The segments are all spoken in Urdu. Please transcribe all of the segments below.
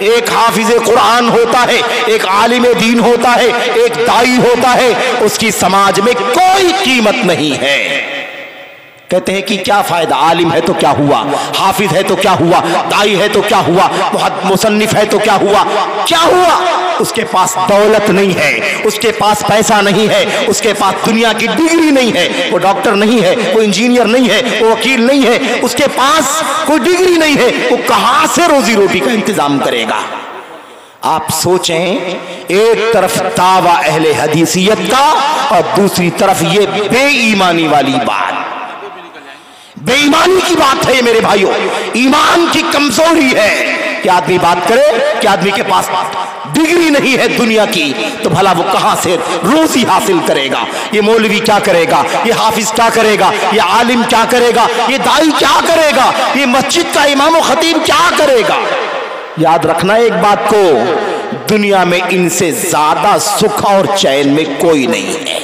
ایک حافظ قرآن ہوتا ہے، ایک عالم دین ہوتا ہے، ایک دائی ہوتا ہے، اس کی سماج میں کوئی قیمت نہیں ہے۔ کہتے ہیں کہ کیا فائدہ، عالم ہے تو کیا ہوا، حافظ ہے تو کیا ہوا، دائی ہے تو کیا ہوا، مصنف ہے تو کیا ہوا، کیا ہوا؟ اس کے پاس دولت نہیں ہے، اس کے پاس پیسہ نہیں ہے، اس کے پاس دنیا کی ڈگری نہیں ہے، وہ ڈاکٹر نہیں ہے، وہ انجینئر نہیں ہے، وہ وکیل نہیں ہے، اس کے پاس کوئی ڈگری نہیں ہے، وہ کہاں سے روزی روٹی کا انتظام کرے گا؟ آپ سوچیں، ایک طرف دعویٰ اہل حدیثیت کا اور دوسری طرف یہ بے ایمانی والی بات، بے ایمانی کی بات ہے یہ میرے بھائیوں، ایمان کی کمزوری ہے کہ آدمی بات کرے کہ آدمی کے پاس ڈگری نہیں ہے دنیا کی، تو بھلا وہ کہاں سے روزی حاصل کرے گا؟ یہ مولوی کیا کرے گا، یہ حافظ کیا کرے گا، یہ عالم کیا کرے گا، یہ دائی کیا کرے گا، یہ مسجد کا امام و خطیب کیا کرے گا؟ یاد رکھنا ایک بات کو، دنیا میں ان سے زیادہ سکھ اور چین میں کوئی نہیں ہے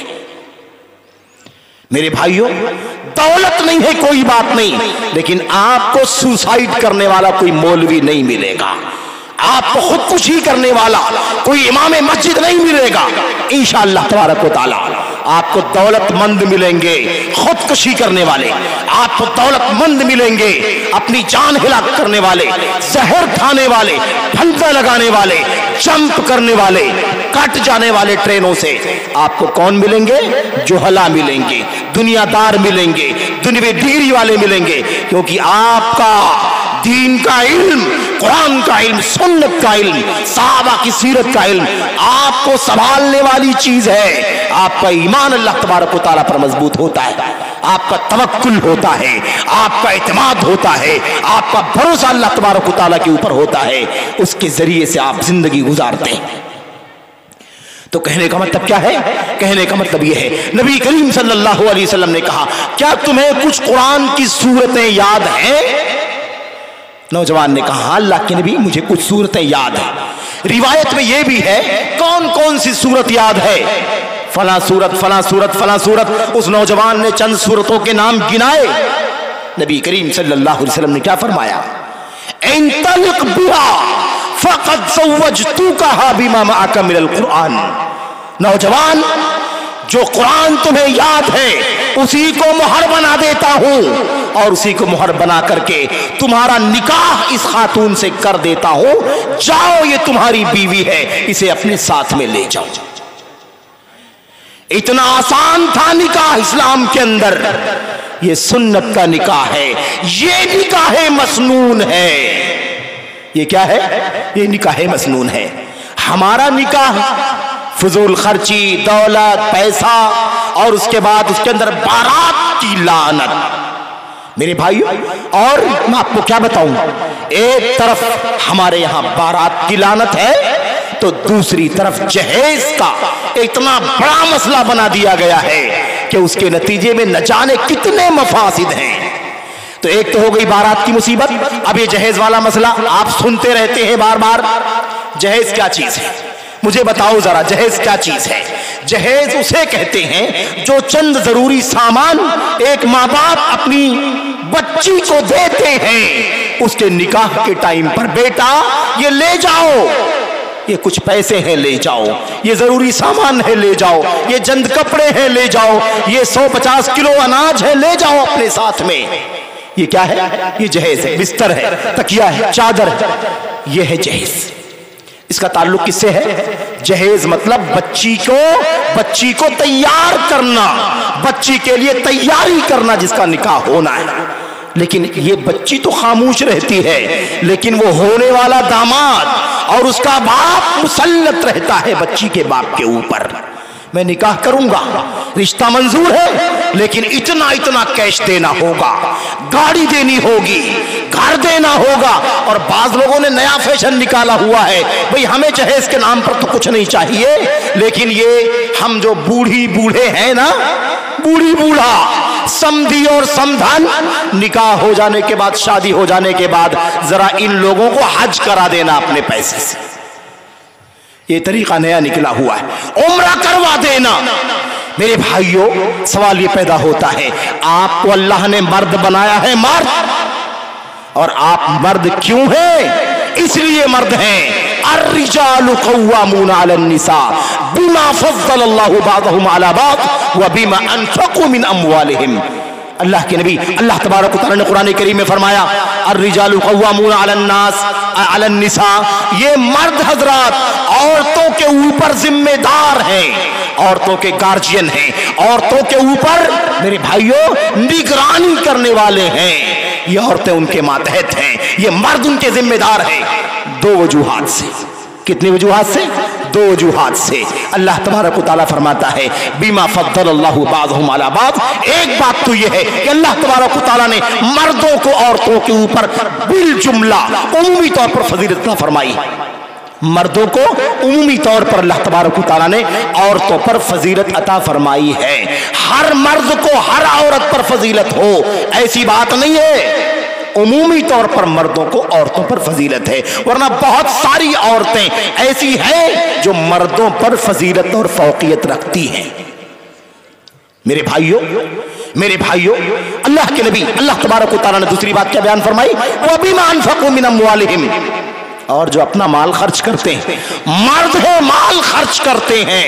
میرے بھائیوں۔ دولت نہیں ہے کوئی بات نہیں، لیکن آپ کو سوسائڈ کرنے والا کوئی مولوی نہیں ملے گا، آپ کو خودکشی کرنے والا کوئی امام مسجد نہیں ملے گا انشاءاللہ تبارک و تعالی۔ آپ کو دولت مند ملیں گے خودکشی کرنے والے، آپ کو دولت مند ملیں گے اپنی جان ہلاک کرنے والے، زہر کھانے والے، پھندا لگانے والے، جمپ کرنے والے، کٹ جانے والے ٹرینوں سے۔ آپ کو کون ملیں گے؟ جوہلا ملیں گے، دنیا دار ملیں گے، دنیوی ڈگری والے ملیں گے، کیونکہ آپ کا دین کا علم، قرآن کا علم، سنت کا علم، صحابہ کی سیرت کا علم آپ کو سنبھالنے والی چیز ہے۔ آپ کا ایمان اللہ تبارک و تعالیٰ پر مضبوط ہوتا ہے، آپ کا توکل ہوتا ہے، آپ کا اعتماد ہوتا ہے، آپ کا بھروسہ اللہ تبارک و تعالیٰ کے اوپر ہوتا ہے، اس کے ذریعے سے آپ زندگی گزارتے ہیں۔ تو کہنے کا مطلب کیا ہے؟ کہنے کا مطلب یہ ہے، نبی کریم صلی اللہ علیہ وسلم نے کہا کیا تمہیں کچھ قرآن کی سورتیں یاد ہیں؟ نوجوان نے کہا اللہ کے نبی مجھے کچھ سورتیں یاد ہیں۔ روایت میں یہ بھی ہے کون کون سی سورت یاد ہے؟ فلاں سورت، فلاں سورت، فلاں سورت۔ اس نوجوان نے چند سورتوں کے نام گنائے۔ نبی کریم صلی اللہ علیہ وسلم نے کیا فرمایا؟ انطلق بها فقد زوجتوکها بما معک من القرآن۔ نوجوان، جو قرآن تمہیں یاد ہے اسی کو مہر بنا دیتا ہوں اور اسی کو مہر بنا کر کے تمہارا نکاح اس خاتون سے کر دیتا ہوں، جاؤ یہ تمہاری بیوی ہے، اسے اپنے ساتھ میں لے جاؤ۔ اتنا آسان تھا نکاح اسلام کے اندر، یہ سنت کا نکاح ہے، یہ نکاح مسنون ہے۔ یہ کیا ہے؟ یہ نکاح مسنون ہے۔ ہمارا نکاح فضول خرچی، دولت، پیسہ اور اس کے بعد اس کے اندر بارات کی لعنت۔ میرے بھائیو، اور میں آپ کو کیا بتاؤں، ایک طرف ہمارے یہاں بارات کی لعنت ہے تو دوسری طرف جہیز کا اتنا بڑا مسئلہ بنا دیا گیا ہے کہ اس کے نتیجے میں نہ جانے کتنے مفاسد ہیں۔ تو ایک تو ہو گئی بارات کی مصیبت، اب یہ جہیز والا مسئلہ آپ سنتے رہتے ہیں بار بار۔ جہیز کیا چیز ہے؟ مجھے بتاؤ ذرا، جہیز کیا چیز ہے؟ جہیز اسے کہتے ہیں جو چند ضروری سامان ایک ماں باپ اپنی بچی کو دیتے ہیں اس کے نکاح کے ٹائم پر، بیٹا یہ لے جاؤ، یہ کچھ پیسے ہیں لے جاؤ، یہ ضروری سامان ہے لے جاؤ، یہ چند کپڑے ہیں لے جاؤ، یہ 150 کلو اناج ہے لے جاؤ اپنے ساتھ میں۔ یہ کیا ہے؟ یہ جہیز ہے، بستر ہے، تکیہ ہے، چادر ہے، یہ ہے جہیز۔ اس کا تعلق کس سے ہے؟ جہیز مطلب بچی کو تیار کرنا، بچی کے لیے تیاری کرنا جس کا نکاح ہونا ہے۔ لیکن یہ بچی تو خاموش رہتی ہے، لیکن وہ ہونے والا داماد اور اس کا باپ مسلط رہتا ہے بچی کے باپ کے اوپر۔ میں نکاح کروں گا، رشتہ منظور ہے، لیکن اتنا کیش دینا ہوگا، گاڑی دینی ہوگی، گھر دینا ہوگا۔ اور بعض لوگوں نے نیا فیشن نکالا ہوا ہے، بھئی ہمیں جہیز کے نام پر تو کچھ نہیں چاہیے، لیکن یہ ہم جو بوڑھے ہیں نا، بوڑھی بوڑھا، سمدھی اور سمدھن، نکاح ہو جانے کے بعد، شادی ہو جانے کے بعد ذرا ان لوگوں کو حج کرا دینا اپنے پیسے سے۔ یہ طریقہ نیا نکلا ہوا ہے، عمرہ کروا دینا۔ میرے بھائیوں، سوال یہ پیدا ہوتا ہے، آپ کو اللہ نے مرد بنایا ہے، مرد، اور آپ مرد کیوں ہیں؟ اس لیے مرد ہیں الرجال قوامون علی النساء بما فضل اللہ بعضهم علی بعض وبما انفقوا من اموالهم. اللہ کے نبی اللہ تبارک و تعالیٰ نے قرآن کریم میں فرمایا الرجال قوامون علی الناس علی النساء، یہ مرد حضرات عورتوں کے اوپر ذمہ دار ہیں، عورتوں کے گارجین ہیں، عورتوں کے اوپر میرے بھائیوں نگرانی کرنے والے ہیں. یہ عورتیں ان کے ماتحت ہیں، یہ مرد ان کے ذمہ دار ہیں. دو وجوہات سے. کتنی وجوہات سے؟ دو وجوہات سے. اللہ تبارک و تعالیٰ فرماتا ہے بما فضل اللہ بعضهم علی بعض. ایک بات تو یہ ہے کہ اللہ تبارک و تعالیٰ نے مردوں کو عورتوں کے اوپر بالجملہ عمومی طور پر فضیلت عطا فرمائی. مردوں کو عمومی طور پر اللہ تبارک و تعالیٰ نے عورتوں پر فضیلت عطا فرمائی ہے. ہر مرد کو ہر عورت پر فضیلت ہو ایسی بات نہیں ہے، عمومی طور پر مردوں کو عورتوں پر فضیلت ہے. ورنہ بہت ساری عورتیں ایسی ہیں جو مردوں پر فضیلت اور فوقیت رکھتی ہیں. میرے بھائیوں اللہ کے نبی اللہ تبارک و تعالیٰ نے دوسری بات کیا بیان فرمائی وَبِمَا أَنفَقُوا مِنْ أَمْوَالِهِمْ. اور جو اپنا مال خرچ کرتے ہیں، مرد ہے مال خرچ کرتے ہیں.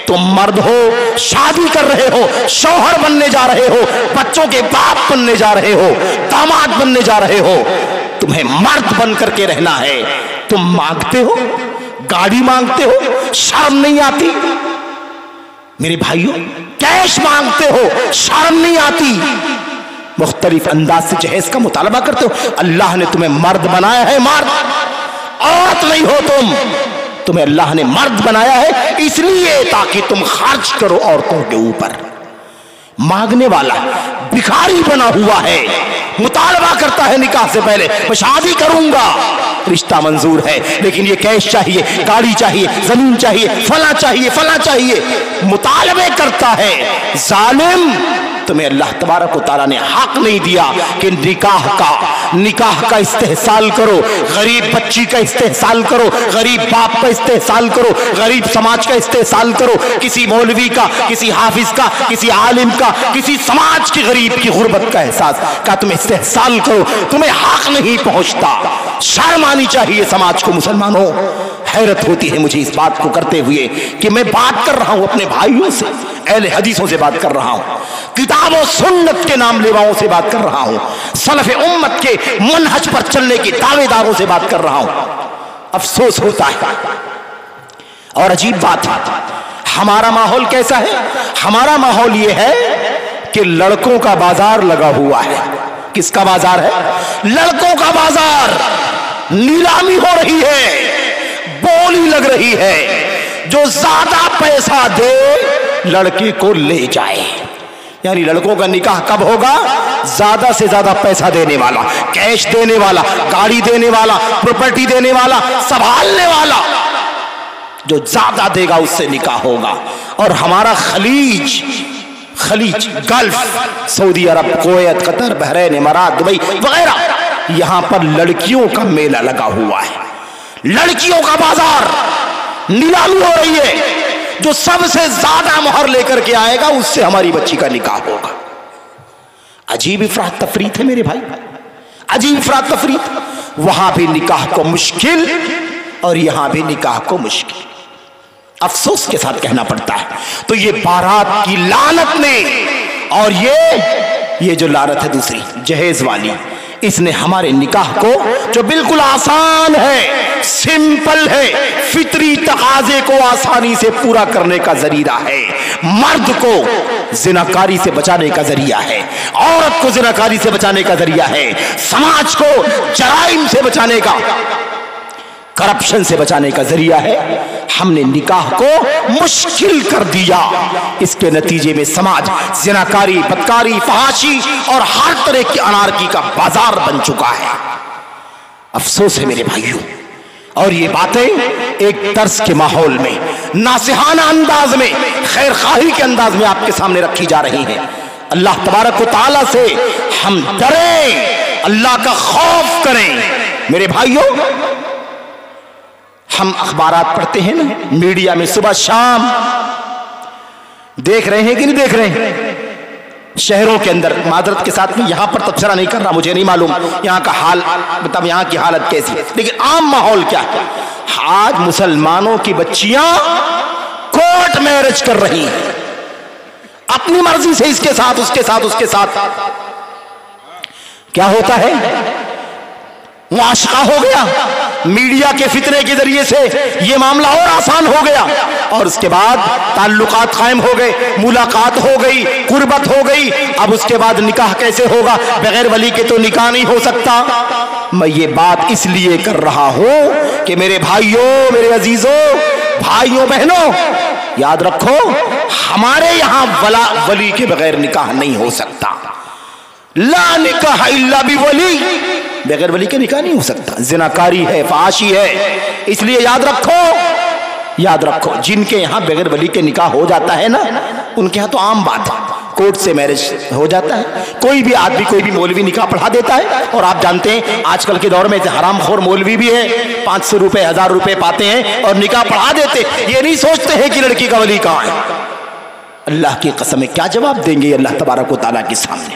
تم مرد ہو، شادی کر رہے ہو، شوہر بننے جا رہے ہو، بچوں کے باپ بننے جا رہے ہو، داماد بننے جا رہے ہو، تمہیں مرد بن کر کے رہنا ہے. تم مانگتے ہو، گاڑی مانگتے ہو، شرم نہیں آتی؟ میرے بھائیوں کیش مانگتے ہو، شرم نہیں آتی؟ مختلف انداز سے جہیز کا مطالبہ کرتے ہو. اللہ نے تمہیں مرد بنایا ہے، مرد، عورت نہیں ہو تم. تمہیں اللہ نے مرد بنایا ہے اس لیے تاکہ تم خرچ کرو عورتوں کے اوپر. مانگنے والا بھکاری بنا ہوا ہے، مطالبہ کرتا ہے نکاح سے پہلے میں شادی کروں گا، رشتہ منظور ہے لیکن یہ کیش چاہیے، گاڑی چاہیے، زمین چاہیے، فلاں چاہیے، فلاں چاہیے، مطالبے کرتا ہے. ظالم، تمہیں اللہ تبارک و تعالیٰ نے حق نہیں دیا کہ نکاح کا استحصال کرو، غریب بچی کا استحصال کرو، غریب باپ کا استحصال کرو، غریب سماج کا استحصال کرو، کسی مولوی کا، کسی حافظ کا، کسی عالم کا، کسی سماج کی غریب کی غربت کا احساس کا تم استحصال کرو. تمہیں حق نہیں پہنچتا. شرم آنی چاہیے سماج کو. مسلمانوں حیرت ہوتی ہے مجھے اس بات کو کرتے ہوئے کہ میں بات کر رہا ہوں اپنے بھائیوں سے، اہل حدیثوں سے بات کر رہا ہوں، کتاب و سنت کے نام لیواؤں سے بات کر رہا ہوں، سلف امت کے منہج پر چلنے کے دعوے داروں سے بات کر رہا ہوں. افسوس ہوتا ہے اور عجیب بات ہے، ہمارا ماحول کیسا ہے؟ ہمارا ماحول یہ ہے کہ لڑکوں کا بازار لگا ہوا ہے. کس کا بازار ہے؟ لڑکوں کا بازار. نیلامی ہو رہی ہے، بولی لگ رہی ہے، جو زیادہ پیسہ دے لڑکے کو لے جائے. یعنی لڑکوں کا نکاح کب ہوگا؟ زیادہ سے زیادہ پیسہ دینے والا، کیش دینے والا، گاڑی دینے والا، پراپرٹی دینے والا، سنبھالنے والا، جو زیادہ دے گا اس سے نکاح ہوگا. اور ہمارا خلیج، گلف، سعودی عرب، کویت، قطر، بحرین، امارات، دبئی وغیرہ، یہاں پر لڑکیوں کا میلہ لگا ہوا ہے، لڑکیوں کا بازار. نیلامی ہو رہی ہے، جو سب سے زیادہ مہر لے کر کے آئے گا اس سے ہماری بچی کا نکاح ہوگا. عجیب افراط تفریط ہے میرے بھائی، عجیب افراط تفریط. وہاں بھی نکاح کو مشکل اور یہاں بھی نکاح کو مشکل. افسوس کے ساتھ کہنا پڑتا ہے. تو یہ بارات کی لعنت نے، اور یہ جو لعنت ہے دوسری جہیز والی، اس نے ہمارے نکاح کو جو بالکل آسان ہے، سمپل ہے، فطری تقاضے کو آسانی سے پورا کرنے کا ذریعہ ہے، مرد کو زناکاری سے بچانے کا ذریعہ ہے، عورت کو زناکاری سے بچانے کا ذریعہ ہے، سماج کو جرائم سے بچانے کا، کرپشن سے بچانے کا ذریعہ ہے. ہم نے نکاح کو مشکل کر دیا. اس کے نتیجے میں سماج زناکاری، بدکاری، فحاشی اور ہر طرح کی انارکی کا بازار بن چکا ہے. افسوس ہے میرے بھائیوں. اور یہ باتیں ایک درس کے ماحول میں، ناصحانہ انداز میں، خیر خواہی کے انداز میں آپ کے سامنے رکھی جا رہی ہیں. اللہ تبارک و تعالیٰ سے ہم ڈریں، اللہ کا خوف کریں. میرے بھائیوں، ہم اخبارات پڑھتے ہیں نا، میڈیا میں صبح شام، دیکھ رہے ہیں کہ نہیں دیکھ رہے ہیں؟ شہروں کے اندر، معذرت کے ساتھ میں یہاں پر تبصرہ نہیں کر رہا، مجھے نہیں معلوم یہاں کا حال، مطلب یہاں کی حالت کیسی ہے، لیکن عام ماحول کیا ہے؟ آج مسلمانوں کی بچیاں کورٹ میرج کر رہی ہیں اپنی مرضی سے، اس کے ساتھ اس کے ساتھ اس کے ساتھ. کیا ہوتا ہے؟ معاشقہ ہو گیا. میڈیا کے فتنے کے ذریعے سے یہ معاملہ اور آسان ہو گیا، اور اس کے بعد تعلقات قائم ہو گئے، ملاقات ہو گئی، قربت ہو گئی. اب اس کے بعد نکاح کیسے ہوگا؟ بغیر ولی کے تو نکاح نہیں ہو سکتا. میں یہ بات اس لیے کر رہا ہوں کہ میرے بھائیوں، میرے عزیزوں، بھائیوں بہنوں، یاد رکھو ہمارے یہاں ولی کے بغیر نکاح نہیں ہو سکتا. لا نکاح الا بولی، بغیر ولی کے نکاح نہیں ہو سکتا. زناکاری ہے، فحاشی ہے. اس لیے یاد رکھو جن کے یہاں بغیر ولی کے نکاح ہو جاتا ہے نا، ان کے یہاں تو عام بات ہے، کورٹ سے میرج ہو جاتا ہے. کوئی بھی آدمی، کوئی بھی مولوی نکاح پڑھا دیتا ہے. اور آپ جانتے ہیں آج کل کے دور میں حرام خور مولوی بھی ہے، 500 روپے 1000 روپے پاتے ہیں اور نکاح پڑھا دیتے. یہ نہیں سوچتے ہیں کہ لڑکی کا ولی کہاں ہے. اللہ کی قسم ہے کیا جواب دیں گے اللہ تبارک و تعالیٰ کے سامنے؟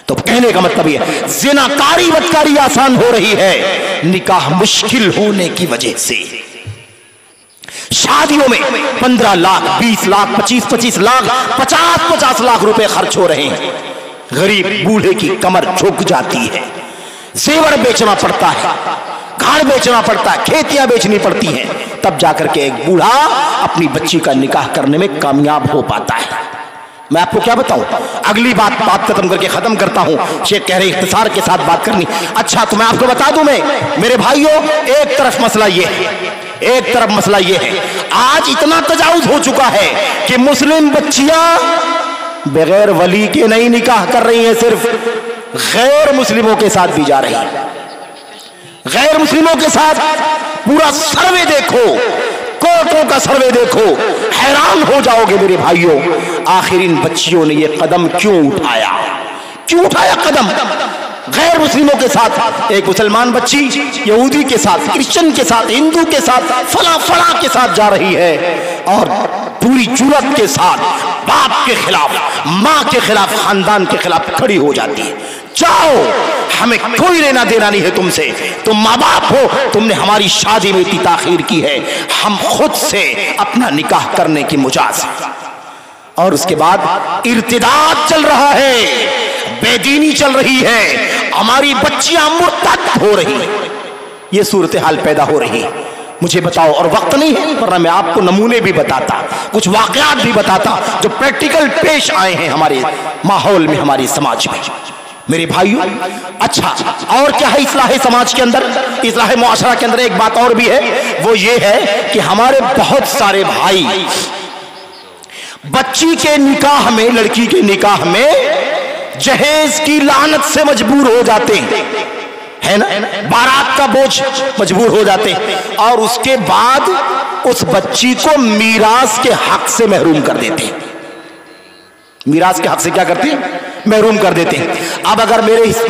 تو کہنے کا مطلب یہ ہے زناکاری بدکاری آسان ہو رہی ہے نکاح مشکل ہونے کی وجہ سے. شادیوں میں 15 لاکھ 20 لاکھ 25 لاکھ 50 لاکھ روپے خرچ ہو رہے ہیں. غریب بوڑھے کی کمر جھک جاتی ہے. زیور بیچنا پڑتا ہے، گھر بیچنا پڑتا ہے، کھیتیاں بیچنی پڑتی ہیں، تب جا کر کے ایک بوڑھا اپنی بچی کا نکاح کرنے میں کامیاب ہو پاتا ہے. میں آپ کو کیا بتاؤں؟ اگلی بات ختم کر کے ختم کرتا ہوں. شیخ کہہ رہے اختصار کے ساتھ بات کرنی. اچھا تو میں آپ کو بتا دوں، میں میرے بھائیوں، ایک طرف مسئلہ یہ ہے آج اتنا تجاوز ہو چکا ہے کہ مسلم بچیاں بغیر ولی کے نہیں نکاح کر رہی ہیں، صرف غیر مسلموں کے ساتھ بھی جا رہی ہیں. غیر مسلموں کے ساتھ پورا سروے دیکھو، کورٹوں کا سروے دیکھو، حیران ہو جاؤ گے میرے بھائیوں. آخر ان بچیوں نے یہ قدم کیوں اٹھایا قدم؟ غیر مسلموں کے ساتھ، ایک مسلمان بچی یہودی کے ساتھ، کرسچن کے ساتھ، ہندو کے ساتھ، فلاں کے ساتھ جا رہی ہے، اور پوری جرأت کے ساتھ باپ کے خلاف، ماں کے خلاف، خاندان کے خلاف کھڑی ہو جاتی ہے. جاؤ، ہمیں کوئی لینا دینا نہیں ہے تم سے، تم ماں باپ ہو، تم نے ہماری شادی میں اتنی تاخیر کی ہے، ہم خود سے اپنا نکاح کرنے کی مجاز. اور اس کے بعد ارتداد چل رہا ہے، بے دینی چل رہی ہے، ہماری بچیاں مرتد ہو رہی ہیں. یہ صورتحال پیدا ہو رہی ہے. مجھے بتاؤ، اور وقت نہیں ہے ورنہ میں آپ کو نمونے بھی بتاتا، کچھ واقعات بھی بتاتا جو پریکٹیکل پیش آئے ہیں ہمارے ماحول میں، ہمارے سماج میں. میرے بھائیوں، اچھا اور کیا ہے اصلاح سماج کے اندر، اصلاح معاشرہ کے اندر؟ ایک بات اور بھی ہے، وہ یہ ہے کہ ہمارے بہت سارے بھائی بچی کے نکاح میں، لڑکی کے نکاح میں جہیز کی لعنت سے مجبور ہو جاتے ہیں، ہے نا، بارات کا بوجھ مجبور ہو جاتے ہیں، اور اس کے بعد اس بچی کو میراث کے حق سے محروم کر دیتے ہیں. میراث کے حق سے کیا کرتے ہیں؟ محروم کر دیتے ہیں. اب اگر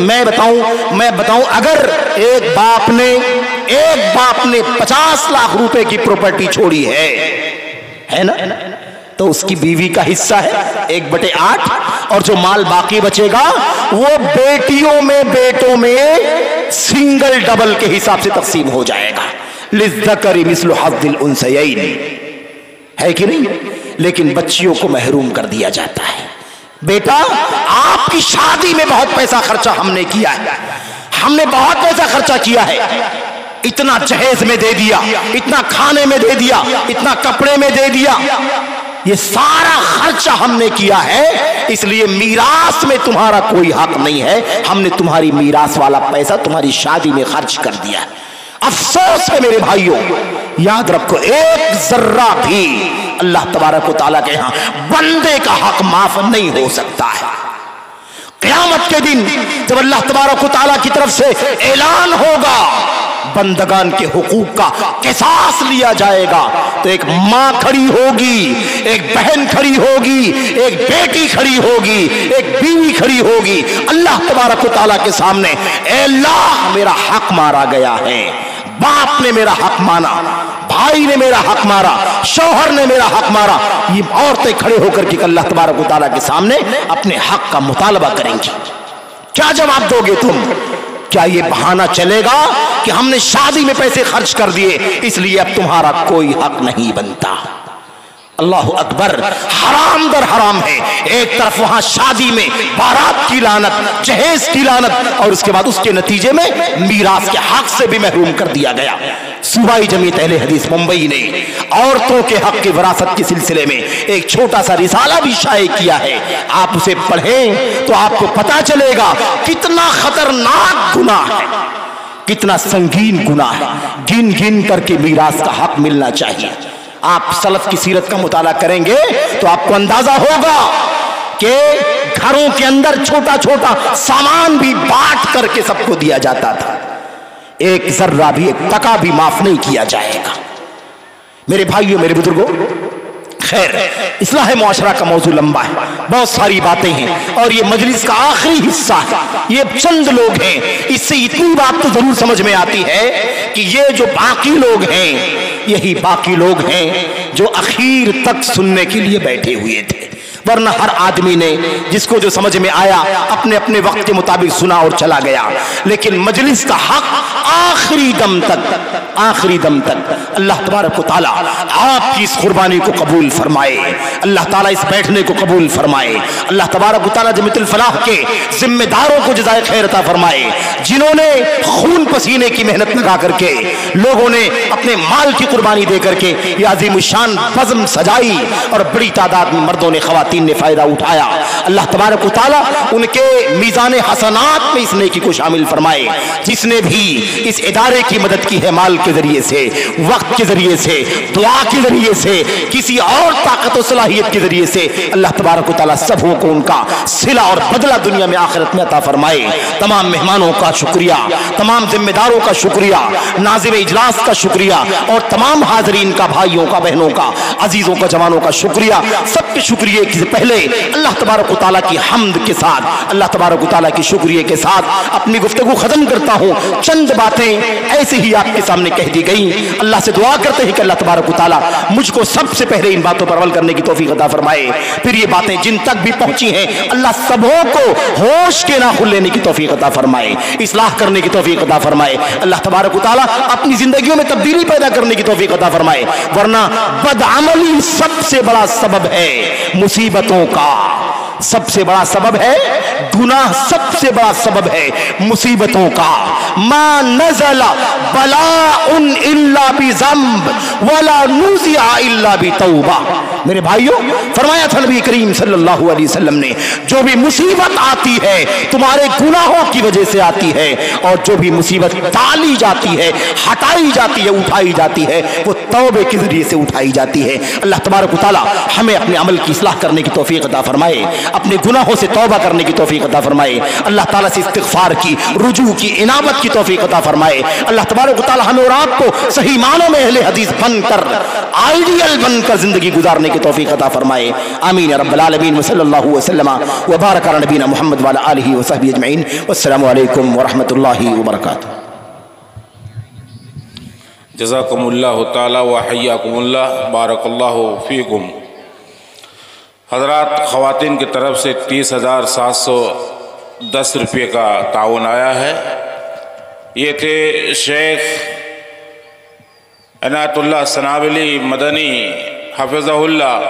میں بتاؤں اگر ایک باپ نے 50 لاکھ روپے کی پراپرٹی چھوڑی ہے نا، تو اس کی بیوی کا حصہ ہے 1/8، اور جو مال باقی بچے گا وہ بیٹیوں میں بیٹوں میں سنگل ڈبل کے حساب سے تقسیم ہو جائے گا. للذکر مثل حظ الانثیین، ہے کہ نہیں؟ لیکن بچیوں کو محروم کر دیا جاتا ہے. بیٹا، آپ کی شادی میں بہت پیسہ خرچہ ہم نے کیا ہے، ہم نے بہت پیسہ خرچہ کیا ہے، اتنا جہیز میں دے دیا، اتنا کھانے میں دے دیا، اتنا کپڑے میں دے دیا، یہ سارا خرچہ ہم نے کیا ہے، اس لیے میراث میں تمہارا کوئی حق نہیں ہے، ہم نے تمہاری میراث والا پیسہ تمہاری شادی میں خرچ کر دیا. افسوس ہے میرے بھائیوں، یاد رکھو ایک ذرہ بھی اللہ تبارک و تعالیٰ کے ہاں بندے کا حق معاف نہیں ہو سکتا ہے. قیامت کے دن جب اللہ تبارک و تعالیٰ کی طرف سے اعلان ہوگا بندگان کے حقوق کا قصاص لیا جائے گا، تو ایک ماں کھڑی ہوگی، ایک بہن کھڑی ہوگی، ایک بیٹی کھڑی ہوگی، ایک بیوی کھڑی ہوگی اللہ تبارک و تعالیٰ کے سامنے. اے اللہ، میرا حق مارا گیا ہے، باپ نے میرا حق مانا، بھائی نے میرا حق مارا، شوہر نے میرا حق مارا، یہ عورتیں کھڑے ہو کر کے اللہ تبارک و تعالیٰ کے سامنے اپنے حق کا مطالبہ کریں گی۔ کیا جواب دو گے تم؟ کیا یہ بہانہ چلے گا کہ ہم نے شادی میں پیسے خرچ کر دیے اس لیے اب تمہارا کوئی حق نہیں بنتا؟ اللہ اکبر، حرام در حرام ہے۔ ایک طرف وہاں شادی میں بارات کی لعنت، جہیز کی لعنت، اور اس کے بعد اس کے نتیجے میں میراث کے حق سے بھی محروم کر دیا گیا۔ صوبائی جمعیت اہل حدیث ممبئی نے عورتوں کے حق کی وراثت کے سلسلے میں ایک چھوٹا سا رسالہ بھی شائع کیا ہے، آپ اسے پڑھیں تو آپ کو پتا چلے گا کتنا خطرناک گناہ ہے، کتنا سنگین گناہ ہے۔ گن گن کر کے میراث کا حق ملنا چاہیے۔ آپ سلف کی سیرت کا مطالعہ کریں گے تو آپ کو اندازہ ہوگا کہ گھروں کے اندر چھوٹا چھوٹا سامان بھی بانٹ کر کے سب کو دیا جاتا تھا، ایک ذرہ بھی، ایک ٹکا بھی معاف نہیں کیا جائے گا۔ میرے بھائیوں، میرے بزرگوں، خیر، اصلاح معاشرہ کا موضوع لمبا ہے، بہت ساری باتیں ہیں، اور یہ مجلس کا آخری حصہ ہے، یہ چند لوگ ہیں۔ اس سے اتنی بات تو ضرور سمجھ میں آتی ہے کہ یہ جو باقی لوگ ہیں یہی باقی لوگ ہیں جو اخیر تک سننے کے لیے بیٹھے ہوئے تھے، ورنہ ہر آدمی نے جس کو جو سمجھ میں آیا اپنے اپنے وقت کے مطابق سنا اور چلا گیا، لیکن مجلس کا حق آخری دم تک اللہ تبارک و تعالیٰ آپ کی اس قربانی کو قبول فرمائے، اللہ تعالیٰ اس بیٹھنے کو قبول فرمائے، اللہ تبارک و تعالیٰ جمیعۃ الفلاح کے ذمہ داروں کو جزائے خیر عطا فرمائے، جنہوں نے خون پسینے کی محنت لگا کر کے، لوگوں نے اپنے مال کی قربانی دے کر کے یہ عظیم الشان بزم سجائی، اور بڑی تعداد میں مردوں نے، خواتین نے فائدہ اٹھایا۔ اللہ تبارک و تعالیٰ ان کے میزان حسنات میں اس نیکی کو شامل فرمائے۔ جس نے بھی اس ادارے کی مدد کی ہے، مال کے ذریعے سے، وقت کے ذریعے سے، دعا کے ذریعے سے، کسی اور طاقت و صلاحیت کے ذریعے سے، اللہ تبارک و تعالیٰ سبوں کو ان کا صلہ اور بدلہ دنیا میں آخرت میں عطا فرمائے۔ تمام مہمانوں کا شکریہ، تمام ذمہ داروں کا شکریہ، ناظم اجلاس کا شکریہ، اور تمام حاضرین کا، بھائیوں کا، بہنوں کا، عزیزوں کا، جوانوں کا شکریہ۔ سب کے شکریہ سے پہلے اللہ تبارک و تعالیٰ کی حمد کے ساتھ، اللہ تبارک و تعالیٰ کی شکریہ کے ساتھ اپنی گفتگو ختم کرتا ہوں۔ چند باتیں ایسے ہی آپ کے سامنے کہہ دی گئیں، اللہ سے دعا کرتے ہیں کہ اللہ تبارک و تعالیٰ مجھ کو سب سے پہلے ان باتوں پر عمل کرنے کی توفیق عطا فرمائے، پھر یہ باتیں جن تک بھی پہنچی ہیں اللہ سبوں کو ہوش کے ناخن لینے کی توفیق عطا فرمائے، اصلاح کرنے کی توفیق عطا فرمائے، اللہ تبارک و تعالیٰ اپنی زندگیوں میں تبدیلی پیدا کرنے کی توفیق عطا فرمائے، ورنہ بدعملی سب سے بڑا سبب ہے مصیبتوں کا، سب سے بڑا سبب ہے گناہ، سب سے بڑا سبب ہے مصیبتوں کا۔ ما نزل بلاء الا بذنب ولا نزع الا بتوبہ۔ میرے بھائیوں، فرمایا تھا نبی کریم صلی اللہ علیہ وسلم نے، جو بھی مصیبت آتی ہے تمہارے گناہوں کی وجہ سے آتی ہے، اور جو بھی مصیبت ٹالی جاتی ہے، ہٹائی جاتی ہے، اٹھائی جاتی ہے، وہ توبے کے ذریعے سے اٹھائی جاتی ہے۔ اللہ تبارک و تعالیٰ ہمیں اپنے عمل کی اصلاح کرنے کی توفیق عطا فرمائے، اپنے گناہوں سے توبہ کرنے کی توفیق عطا فرمائے، اللہ تعالیٰ سے استغفار کی، رجوع کی، انابت کی توفیق عطا فرمائے۔ اللہ تبارک و تعالیٰ ہمیں اور آپ کو صحیح معنوں میں اہل حدیث بن کر، آئیڈیل بن کر زندگی گزارنے کی توفیق عطا فرمائے، آمین یا رب العالمین۔ وصلی اللہ وسلم وبارک علی نبینا محمد وعلی آلہ وصحبہ اجمعین، والسلام علیکم ورحمۃ اللہ وبرکاتہ۔ جزاکم اللہ تعالی و حیاکم اللہ، بارک اللہ فیکم۔ حضرات، خواتین کی طرف سے 30,710 روپے کا تعاون آیا ہے۔ یہ تھے شیخ عنایت اللہ سنابلی مدنی حفظہ اللہ،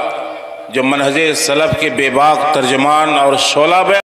جو منہج سلف کے بے باک ترجمان اور شعلہ